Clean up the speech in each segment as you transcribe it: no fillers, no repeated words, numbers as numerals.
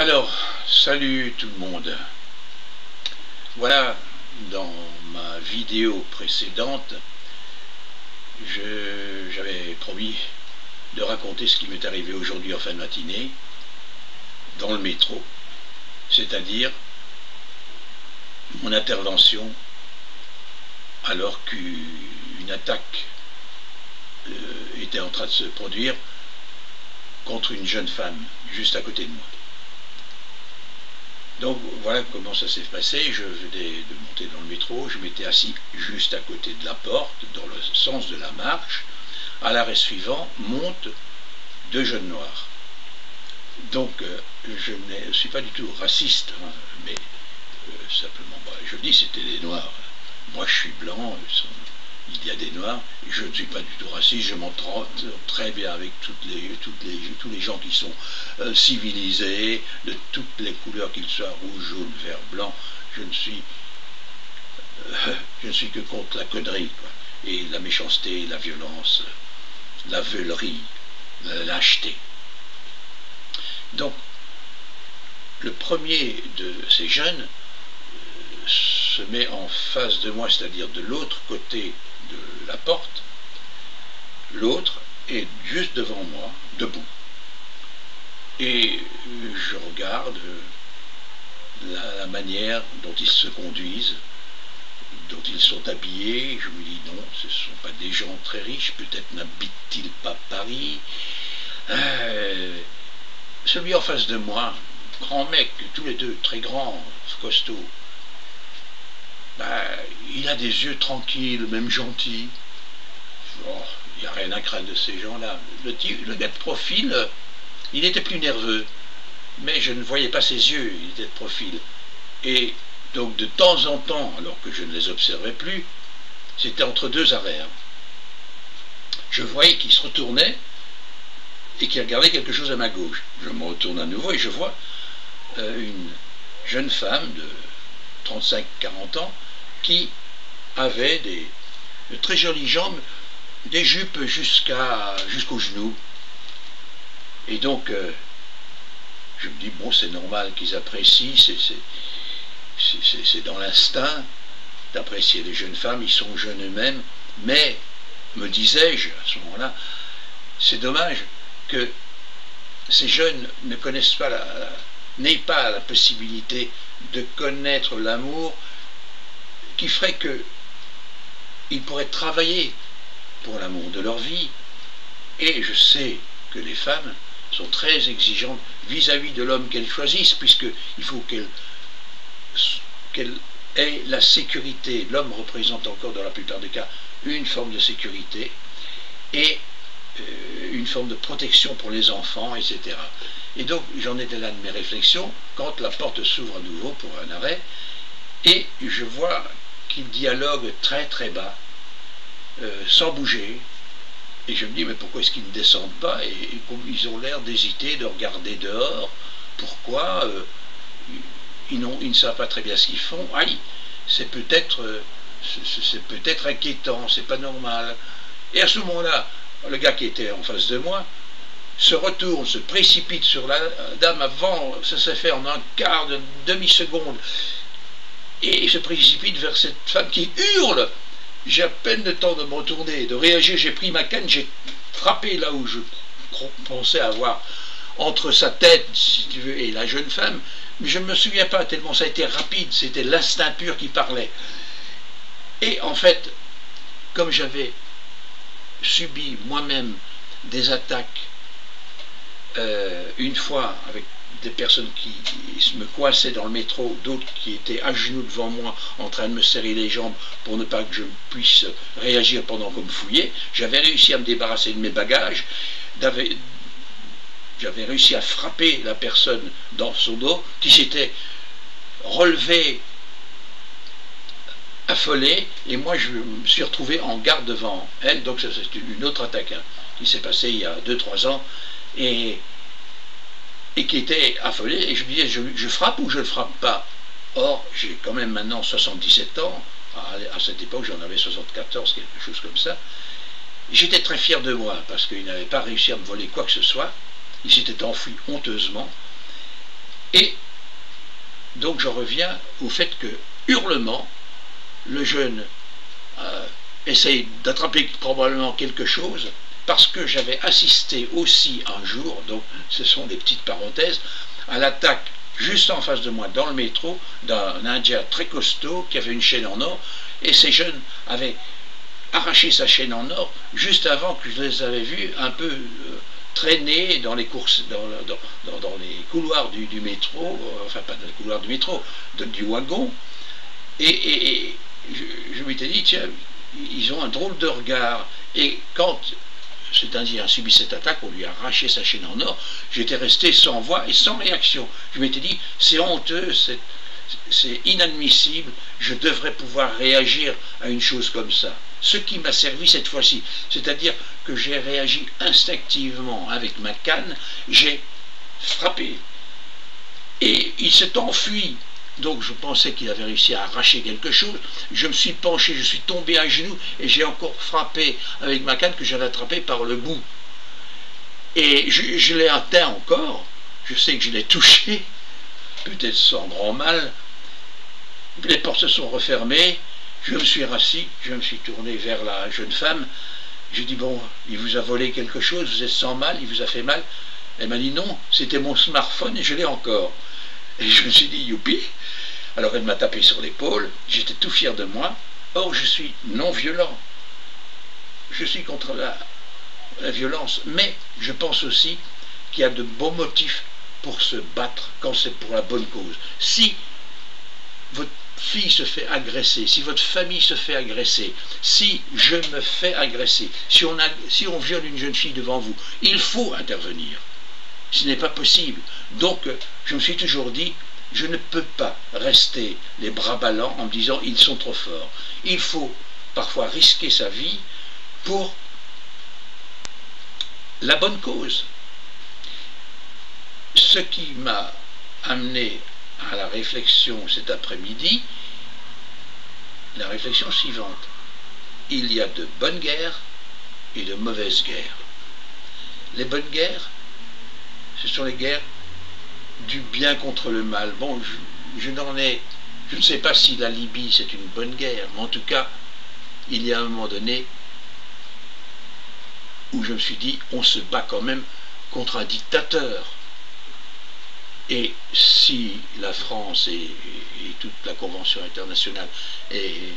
Alors, salut tout le monde. Voilà, dans ma vidéo précédente, j'avais promis de raconter ce qui m'est arrivé aujourd'hui en fin de matinée, dans le métro, c'est-à-dire mon intervention alors qu'une attaque était en train de se produire contre une jeune femme juste à côté de moi. Donc voilà comment ça s'est passé. Je venais de monter dans le métro, je m'étais assis juste à côté de la porte, dans le sens de la marche. À l'arrêt suivant, montent deux jeunes noirs. Donc je ne suis pas du tout raciste, hein, mais simplement, je dis c'était des noirs. Moi je suis blanc, il y a des noirs, je ne suis pas du tout raciste, je m'entends très bien avec tous les gens qui sont civilisés, de toutes les couleurs qu'ils soient, rouge, jaune, vert, blanc. Je ne suis que contre la connerie, quoi. Et la méchanceté, la violence, la veulerie, la lâcheté. Donc, le premier de ces jeunes se met en face de moi, c'est-à-dire de l'autre côté de la porte. L'autre est juste devant moi, debout. Et je regarde la manière dont ils se conduisent, dont ils sont habillés. Je me dis non, ce ne sont pas des gens très riches, peut-être n'habitent-ils pas Paris. Celui en face de moi, grand mec, tous les deux très grands, costauds, il a des yeux tranquilles, même gentils. Oh, il n'y a rien à craindre de ces gens-là. Le gars de profil, il était plus nerveux, mais je ne voyais pas ses yeux, il était de profil. Et donc de temps en temps, alors que je ne les observais plus, c'était entre deux arrêts, je voyais qu'il se retournait et qu'il regardait quelque chose à ma gauche. Je me retourne à nouveau et je vois une jeune femme de 35-40 ans qui avait de très jolies jambes, des jupes jusqu'aux genoux. Et donc, je me dis, bon, c'est normal qu'ils apprécient, c'est dans l'instinct d'apprécier les jeunes femmes, ils sont jeunes eux-mêmes, mais, me disais-je à ce moment-là, c'est dommage que ces jeunes ne connaissent pas n'aient pas la possibilité de connaître l'amour qui ferait qu'ils pourraient travailler pour l'amour de leur vie. Et je sais que les femmes sont très exigeantes vis-à-vis de l'homme qu'elles choisissent, puisqu'il faut qu'elles aient la sécurité. L'homme représente encore, dans la plupart des cas, une forme de sécurité et une forme de protection pour les enfants, etc. Et donc, j'en étais là de mes réflexions, quand la porte s'ouvre à nouveau pour un arrêt, et je vois qu'ils dialoguent très très bas, sans bouger, et je me dis, mais pourquoi est-ce qu'ils ne descendent pas, et ils ont l'air d'hésiter, de regarder dehors, pourquoi ils ne savent pas très bien ce qu'ils font. Aïe, c'est peut-être inquiétant, c'est pas normal. Et à ce moment-là, le gars qui était en face de moi se retourne, se précipite sur la dame avant, ça s'est fait en un quart de demi-seconde, et se précipite vers cette femme qui hurle. J'ai à peine le temps de me retourner, de réagir, j'ai pris ma canne, j'ai frappé là où je pensais avoir entre sa tête, si tu veux, et la jeune femme, mais je ne me souviens pas tellement ça a été rapide, c'était l'instinct pur qui parlait. Et en fait, comme j'avais subi moi-même des attaques une fois avec des personnes qui me coinçaient dans le métro, d'autres qui étaient à genoux devant moi en train de me serrer les jambes pour ne pas que je puisse réagir pendant qu'on me fouillait, j'avais réussi à me débarrasser de mes bagages, j'avais réussi à frapper la personne dans son dos qui s'était relevée affolée, et moi je me suis retrouvé en garde devant elle. Donc ça c'est une autre attaque qui s'est passée il y a 2-3 ans et qui était affolée, et je me disais, je frappe ou je ne frappe pas. Or j'ai quand même maintenant 77 ans, à cette époque j'en avais 74, quelque chose comme ça. J'étais très fier de moi parce qu'il n'avait pas réussi à me voler quoi que ce soit, il s'était enfui honteusement. Et donc je reviens au fait que, hurlement, le jeune essaye d'attraper probablement quelque chose, parce que j'avais assisté aussi un jour, donc ce sont des petites parenthèses, à l'attaque juste en face de moi dans le métro d'un Indien très costaud qui avait une chaîne en or, et ces jeunes avaient arraché sa chaîne en or juste avant que je les avais vus un peu traîner dans les courses, dans les couloirs du métro, enfin pas dans les couloirs du métro, du wagon, et je m'étais dit, tiens, ils ont un drôle de regard, et quand cet Indien a subi cette attaque, on lui a arraché sa chaîne en or, j'étais resté sans voix et sans réaction. Je m'étais dit, c'est honteux, c'est inadmissible, je devrais pouvoir réagir à une chose comme ça. Ce qui m'a servi cette fois-ci, c'est-à-dire que j'ai réagi instinctivement avec ma canne, j'ai frappé. Et il s'est enfui. Donc je pensais qu'il avait réussi à arracher quelque chose. Je me suis penché, je suis tombé à genoux et j'ai encore frappé avec ma canne que j'avais attrapée par le bout. Et je l'ai atteint encore. Je sais que je l'ai touché, peut-être sans grand mal. Les portes se sont refermées. Je me suis rassis, je me suis tourné vers la jeune femme. J'ai dit, bon, il vous a volé quelque chose, vous êtes sans mal, il vous a fait mal. Elle m'a dit non, c'était mon smartphone et je l'ai encore. Et je me suis dit, youpi. Alors elle m'a tapé sur l'épaule, j'étais tout fier de moi. Or, je suis non violent. Je suis contre la violence. Mais je pense aussi qu'il y a de bons motifs pour se battre quand c'est pour la bonne cause. Si votre fille se fait agresser, si votre famille se fait agresser, si je me fais agresser, si on viole une jeune fille devant vous, il faut intervenir. Ce n'est pas possible. Donc, je me suis toujours dit, je ne peux pas rester les bras ballants en me disant, ils sont trop forts. Il faut parfois risquer sa vie pour la bonne cause. Ce qui m'a amené à la réflexion cet après-midi, la réflexion suivante. Il y a de bonnes guerres et de mauvaises guerres. Les bonnes guerres, ce sont les guerres du bien contre le mal. Bon, je ne sais pas si la Libye c'est une bonne guerre, mais en tout cas, il y a un moment donné où je me suis dit, on se bat quand même contre un dictateur. Et si la France et toute la Convention internationale est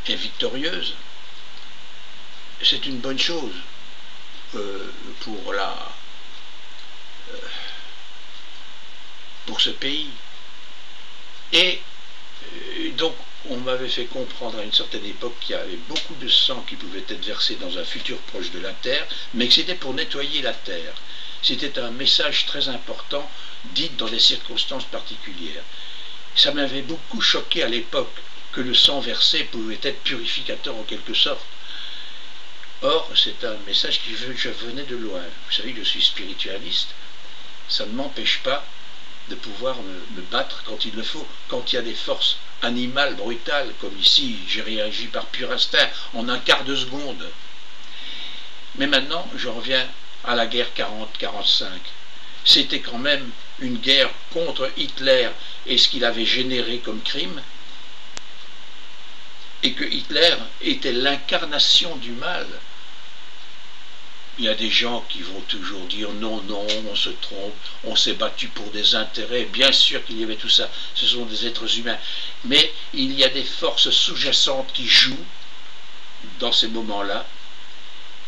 victorieuse, c'est une bonne chose pour ce pays. Et donc on m'avait fait comprendre à une certaine époque qu'il y avait beaucoup de sang qui pouvait être versé dans un futur proche de la Terre, mais que c'était pour nettoyer la Terre. C'était un message très important, dit dans des circonstances particulières. Ça m'avait beaucoup choqué à l'époque que le sang versé pouvait être purificateur en quelque sorte. Or, c'est un message qui je venais de loin. Vous savez, je suis spiritualiste. Ça ne m'empêche pas de pouvoir me battre quand il le faut, quand il y a des forces animales, brutales, comme ici, j'ai réagi par pur instinct en un quart de seconde. Mais maintenant, je reviens à la guerre 40-45. C'était quand même une guerre contre Hitler et ce qu'il avait généré comme crime, et que Hitler était l'incarnation du mal. Il y a des gens qui vont toujours dire non, non, on se trompe, on s'est battu pour des intérêts. Bien sûr qu'il y avait tout ça, ce sont des êtres humains. Mais il y a des forces sous-jacentes qui jouent dans ces moments-là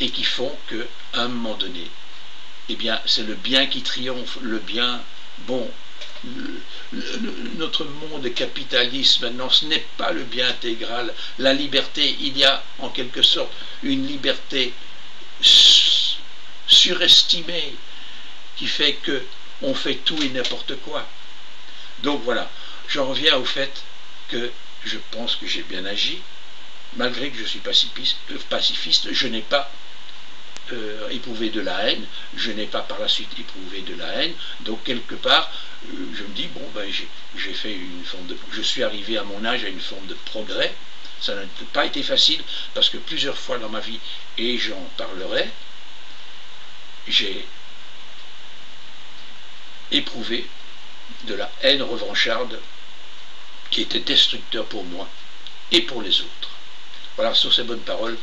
et qui font qu'à un moment donné, eh bien, c'est le bien qui triomphe, le bien bon. Notre monde capitaliste maintenant, ce n'est pas le bien intégral. La liberté, il y a en quelque sorte une liberté surestimée qui fait que on fait tout et n'importe quoi. Donc voilà, j'en reviens au fait que je pense que j'ai bien agi, malgré que je suis pacifiste, je n'ai pas éprouvé de la haine, je n'ai pas par la suite éprouvé de la haine, donc quelque part je me dis bon ben j'ai fait une forme de, je suis arrivé à mon âge à une forme de progrès. Ça n'a pas été facile parce que plusieurs fois dans ma vie, et j'en parlerai, j'ai éprouvé de la haine revancharde qui était destructeur pour moi et pour les autres. Voilà, sur ces bonnes paroles,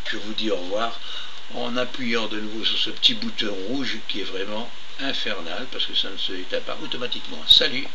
je vous dis au revoir en appuyant de nouveau sur ce petit bouton rouge qui est vraiment infernal parce que ça ne se éteint pas automatiquement. Salut!